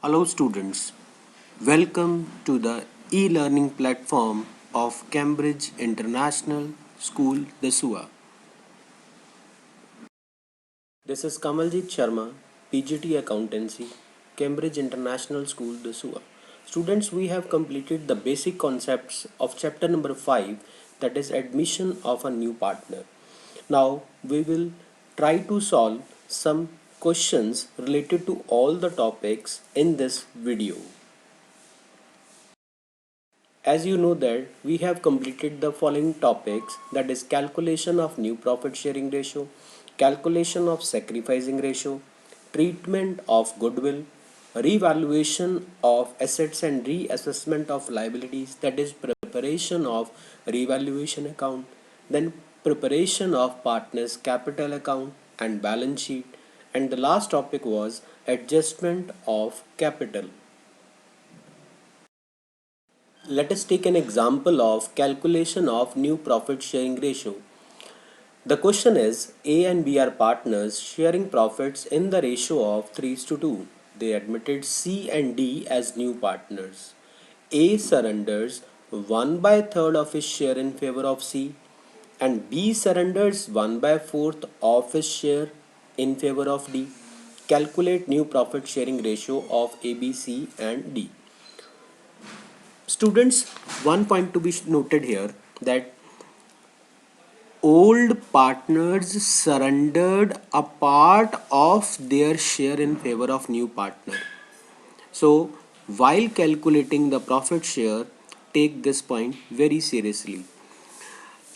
Hello students, welcome to the e-learning platform of Cambridge International School, Dasua. This is Kamaljit Sharma, PGT Accountancy, Cambridge International School, Dasua. Students, we have completed the basic concepts of chapter number 5, that is admission of a new partner. Now we will try to solve some questions related to all the topics in this video. As you know that we have completed the following topics, that is calculation of new profit sharing ratio, calculation of sacrificing ratio, treatment of goodwill, revaluation of assets and reassessment of liabilities, that is preparation of revaluation account, then preparation of partners capital account and balance sheet, and the last topic was adjustment of capital. Let us take an example of calculation of new profit sharing ratio. The question is A and B are partners sharing profits in the ratio of 3:2. They admitted C and D as new partners. A surrenders 1 by third of his share in favor of C and B surrenders 1 by fourth of his share in favor of D. Calculate new profit sharing ratio of A, B, C and D. Students, one point to be noted here, that old partners surrendered a part of their share in favor of new partner. So while calculating the profit share, take this point very seriously.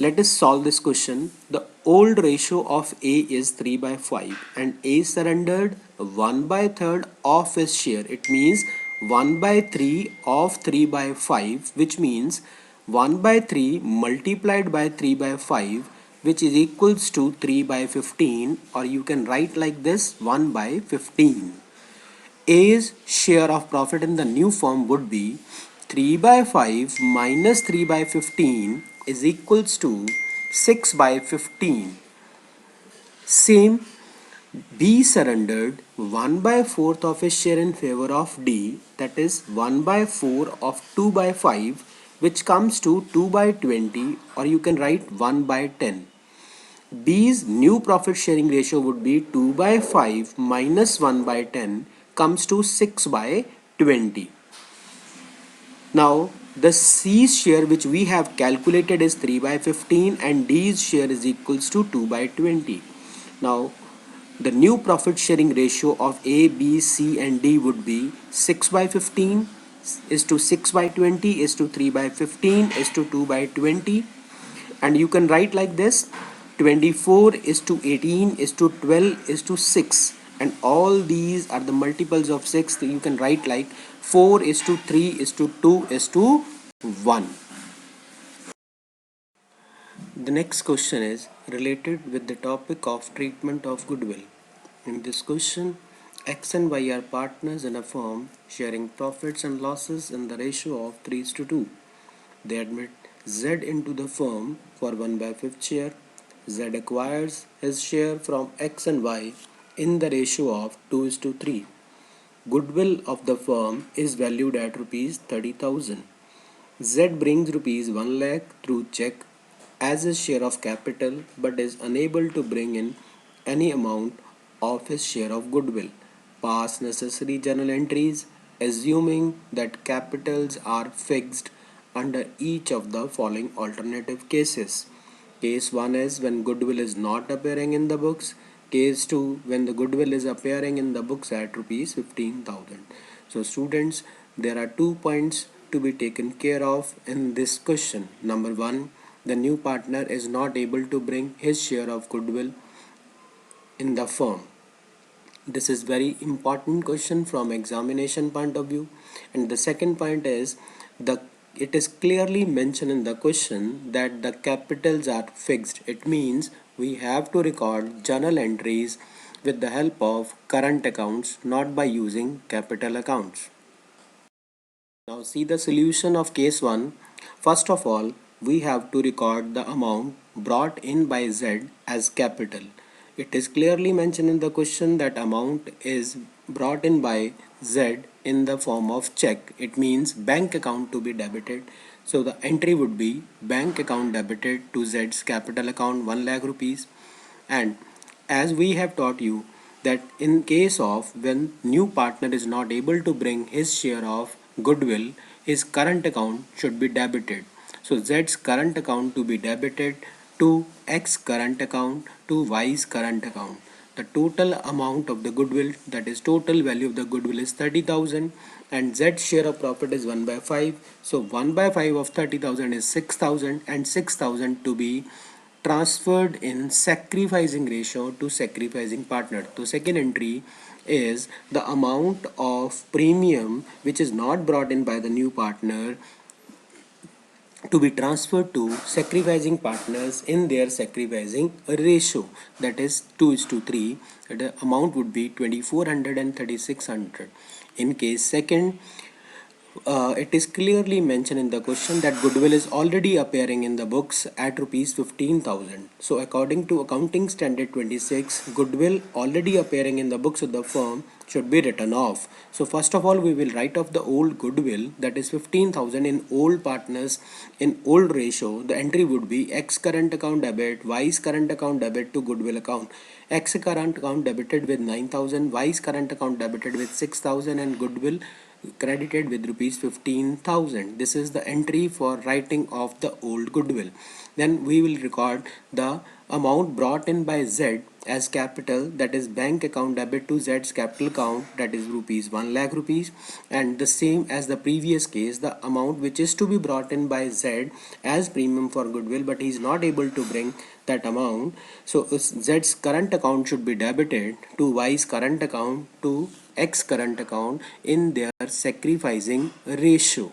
Let us solve this question. The old ratio of A is 3 by 5 and A surrendered 1 by third of his share. It means 1 by 3 of 3 by 5, which means 1 by 3 multiplied by 3 by 5, which is equals to 3 by 15, or you can write like this, 1 by 15. A's share of profit in the new firm would be 3 by 5 minus 3 by 15 is equals to 6 by 15. Same, B surrendered 1 by 4th of his share in favor of D, that is 1 by 4 of 2 by 5, which comes to 2 by 20, or you can write 1 by 10. B's new profit sharing ratio would be 2 by 5 minus 1 by 10 comes to 6 by 20. Now the C's share which we have calculated is 3 by 15 and D's share is equals to 2 by 20. Now the new profit sharing ratio of A, B, C and D would be 6 by 15 is to 6 by 20 is to 3 by 15 is to 2 by 20, and you can write like this, 24 is to 18 is to 12 is to 6, and all these are the multiples of 6. So you can write like 4 is to 3 is to 2 is to 1. The next question is related with the topic of treatment of goodwill. In this question, X and Y are partners in a firm sharing profits and losses in the ratio of 3:2. They admit Z into the firm for 1 by 5th share. Z acquires his share from X and Y in the ratio of 2:3. Goodwill of the firm is valued at rupees 30,000. Z brings rupees 1 lakh through check as his share of capital but is unable to bring in any amount of his share of goodwill. Pass necessary journal entries assuming that capitals are fixed under each of the following alternative cases. Case 1 is when goodwill is not appearing in the books. Case 2, when the goodwill is appearing in the books at rupees 15,000. So students, there are 2 points to be taken care of in this question. Number 1, the new partner is not able to bring his share of goodwill in the firm. This is very important question from examination point of view. And the second point is it is clearly mentioned in the question that the capitals are fixed. It means we have to record journal entries with the help of current accounts, not by using capital accounts. Now see the solution of case 1. First of all, we have to record the amount brought in by Z as capital. It is clearly mentioned in the question that amount is brought in by Z in the form of check. It means bank account to be debited. So the entry would be bank account debited to Z's capital account 1 lakh rupees. And as we have taught you that in case of when new partner is not able to bring his share of goodwill, his current account should be debited. So Z's current account to be debited to X current account to Y's current account. The total amount of the goodwill, that is total value of the goodwill, is 30,000 and Z's share of profit is 1 by 5. So 1 by 5 of 30,000 is 6,000 and 6,000 to be transferred in sacrificing ratio to sacrificing partner. So second entry is the amount of premium which is not brought in by the new partner to be transferred to sacrificing partners in their sacrificing ratio, that is 2 is to 3. The amount would be 2400 and 3600. In case second, it is clearly mentioned in the question that goodwill is already appearing in the books at rupees 15,000. So according to accounting standard 26, goodwill already appearing in the books of the firm should be written off. So first of all, we will write off the old goodwill, that is 15,000 in old partners in old ratio. The entry would be X current account debit, Y's current account debit to goodwill account. X current account debited with 9,000, Y's current account debited with 6,000 and goodwill credited with rupees 15,000. This is the entry for writing off the old goodwill. Then we will record the amount brought in by Z as capital, that is bank account debit to Z's capital account, that is rupees 1 lakh rupees, and the same as the previous case, the amount which is to be brought in by Z as premium for goodwill, but he is not able to bring that amount. So Z's current account should be debited to Y's current account to X current account in their sacrificing ratio.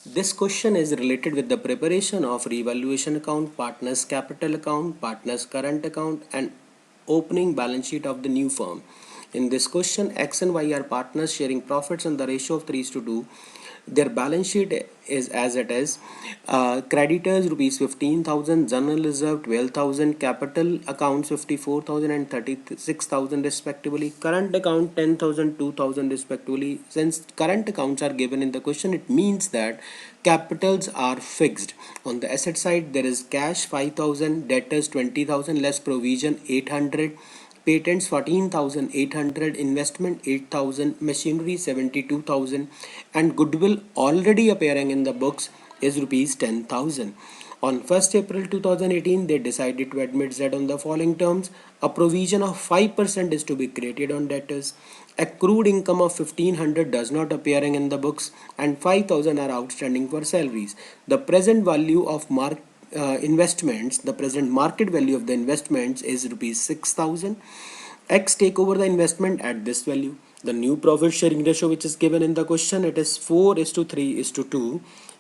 This question is related with the preparation of revaluation account, partners capital account, partners current account and opening balance sheet of the new firm. In this question, X and Y are partners sharing profits on the ratio of 3:2. Their balance sheet is as it is. Creditors rupees 15,000, general reserve 12,000, capital accounts 54,000 and 36,000 respectively, current account 10,000, 2,000 respectively. Since current accounts are given in the question, it means that capitals are fixed. On the asset side, there is cash 5,000, debtors 20,000, less provision 800, patents 14,800, investment 8,000, machinery 72,000 and goodwill already appearing in the books is rupees 10,000. On 1st April 2018, they decided to admit Z on the following terms. A provision of 5% is to be created on debtors. Accrued income of 1,500 does not appearing in the books and 5,000 are outstanding for salaries. The present value of investments, the present market value of the investments is rupees 6,000. X take over the investment at this value. The new profit sharing ratio which is given in the question, it is 4 is to 3 is to 2.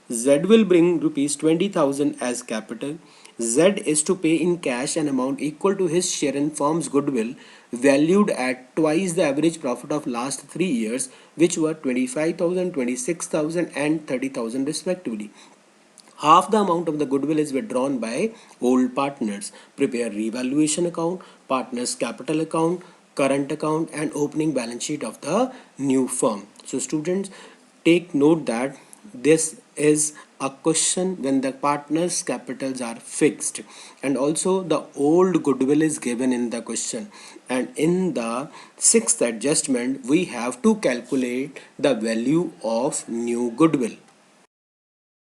Z will bring rupees 20,000 as capital. Z is to pay in cash an amount equal to his share in firm's goodwill valued at twice the average profit of last 3 years, which were 25,000, 26,000 and 30,000 respectively. Half the amount of the goodwill is withdrawn by old partners. Prepare revaluation account, partners capital account, current account and opening balance sheet of the new firm. So students, take note that this is a question when the partners capitals are fixed and also the old goodwill is given in the question, and in the sixth adjustment we have to calculate the value of new goodwill.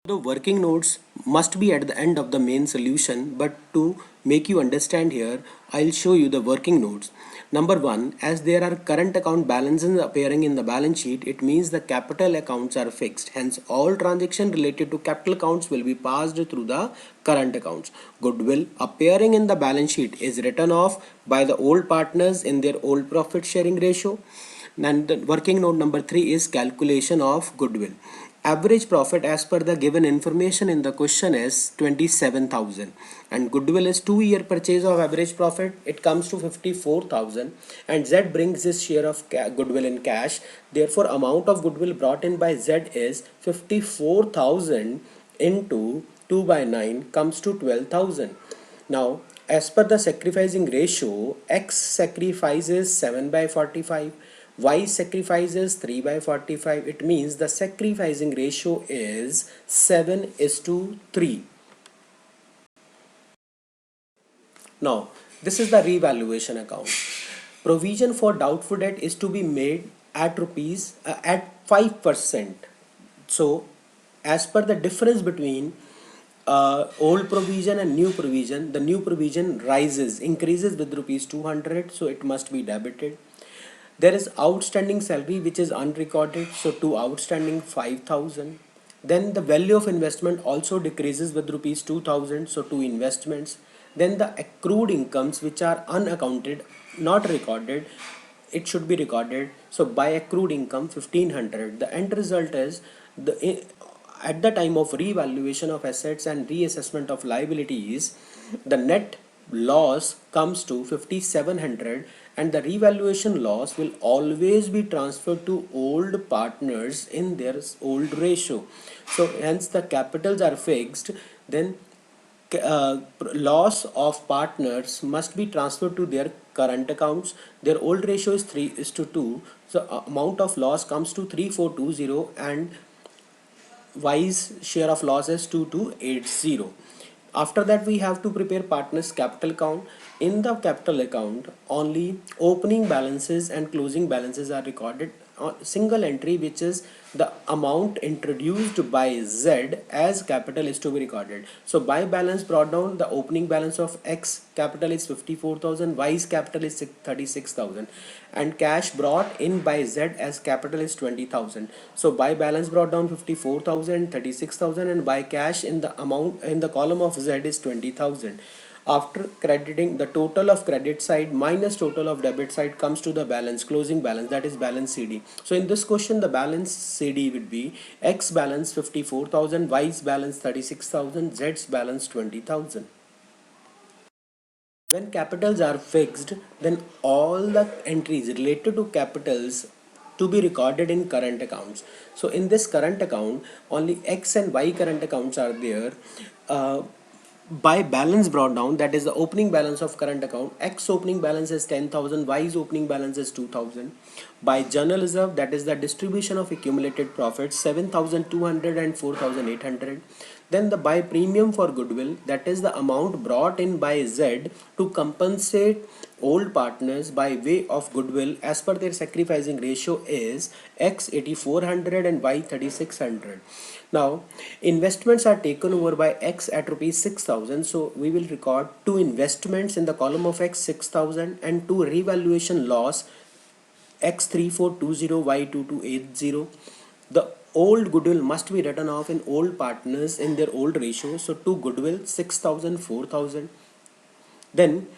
The working notes must be at the end of the main solution, but to make you understand here, I'll show you the working notes. Number one, as there are current account balances appearing in the balance sheet, it means the capital accounts are fixed. Hence, all transactions related to capital accounts will be passed through the current accounts. Goodwill appearing in the balance sheet is written off by the old partners in their old profit sharing ratio. And the working note number 3 is calculation of goodwill. Average profit as per the given information in the question is 27,000 and goodwill is 2-year purchase of average profit. It comes to 54,000 and Z brings his share of goodwill in cash. Therefore, amount of goodwill brought in by Z is 54,000 into 2 by 9 comes to 12,000. Now, As per the sacrificing ratio, X sacrifices 7 by 45, Y sacrifices 3 by 45. It means the sacrificing ratio is 7 is to 3. Now, this is the revaluation account. Provision for doubtful debt is to be made at rupees at 5%. So, as per the difference between old provision and new provision, the new provision increases with rupees 200, so it must be debited. There is outstanding salary which is unrecorded, so to outstanding 5,000. Then the value of investment also decreases with rupees 2,000, so to investments. Then the accrued incomes which are unaccounted, not recorded, it should be recorded. So by accrued income 1,500. The end result is at the time of revaluation of assets and reassessment of liabilities, the net loss comes to 5,700, and the revaluation loss will always be transferred to old partners in their old ratio. So hence the capitals are fixed, then loss of partners must be transferred to their current accounts. Their old ratio is 3 is to 2, so amount of loss comes to 3420, and Y's share of loss is 2280. After that, we have to prepare partners capital account. In the capital account, only opening balances and closing balances are recorded. Single entry, which is the amount introduced by Z as capital, is to be recorded. So by balance brought down, the opening balance of X capital is 54,000, Y's capital is 36,000, and cash brought in by Z as capital is 20,000. So by balance brought down 54,000, 36,000, and by cash in the amount in the column of Z is 20,000. After crediting, the total of credit side minus total of debit side comes to the balance, closing balance, that is balance CD. So in this question, the balance CD would be X balance 54,000, Y's balance 36,000, Z's balance 20,000. When capitals are fixed, then all the entries related to capitals to be recorded in current accounts. So in this current account, only X and Y current accounts are there. By balance brought down, that is the opening balance of current account, X opening balance is 10,000, Y's opening balance is 2,000. By journal reserve, that is the distribution of accumulated profits, 7,200 and 4,800. Then the by premium for goodwill, that is the amount brought in by Z to compensate old partners by way of goodwill as per their sacrificing ratio, is X 8,400 and Y 3,600. Now investments are taken over by X at rupees 6,000, so we will record two investments in the column of X 6,000 and two revaluation loss X 3420, Y 2280. The old goodwill must be written off in old partners in their old ratio, so to goodwill 6,000, 4,000. Then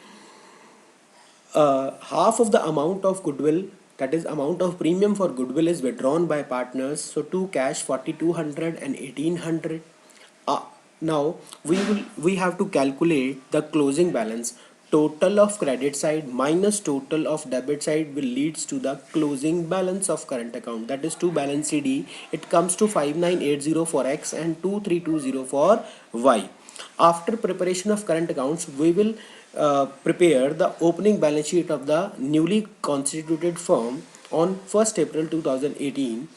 half of the amount of goodwill, that is amount of premium for goodwill, is withdrawn by partners, so to cash 4,200 and 1,800. Now we have to calculate the closing balance. Total of credit side minus total of debit side will leads to the closing balance of current account, that is to balance CD. It comes to 5,980 for X and 2,320 for Y. After preparation of current accounts, we will prepare the opening balance sheet of the newly constituted firm on 1st April 2018.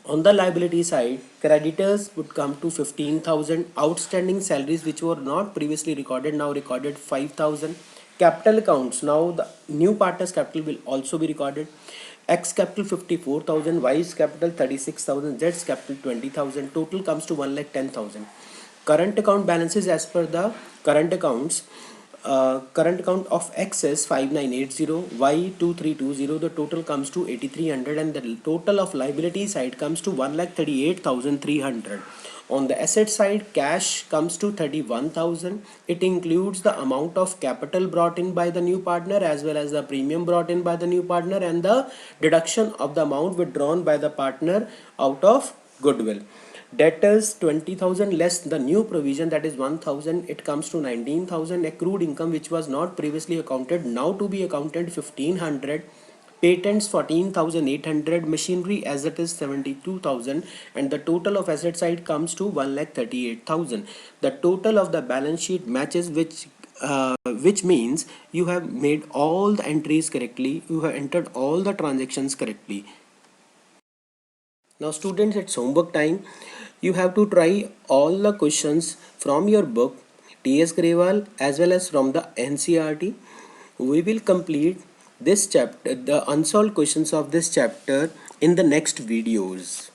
On the liability side, creditors would come to 15,000. Outstanding salaries which were not previously recorded, now recorded 5,000. Capital accounts, now the new partner's capital will also be recorded. X capital 54,000, Y's capital 36,000, Z's capital 20,000. Total comes to 1,10,000. Current account balances as per the current accounts. Current account of X is 5,980, Y 2,320. The total comes to 8,300, and the total of liability side comes to 1,38,300. On the asset side, cash comes to 31,000. It includes the amount of capital brought in by the new partner as well as the premium brought in by the new partner and the deduction of the amount withdrawn by the partner out of goodwill. Debtors 20,000 less the new provision, that is 1,000, it comes to 19,000. Accrued income which was not previously accounted, now to be accounted 1,500. Patents 14,800, machinery as it is 72,000, and the total of asset side comes to 1,38,000. The total of the balance sheet matches which which means you have made all the entries correctly, you have entered all the transactions correctly. Now students, it's homework time. You have to try all the questions from your book T.S. Grewal as well as from the NCERT. We will complete this chapter, the unsolved questions of this chapter, in the next videos.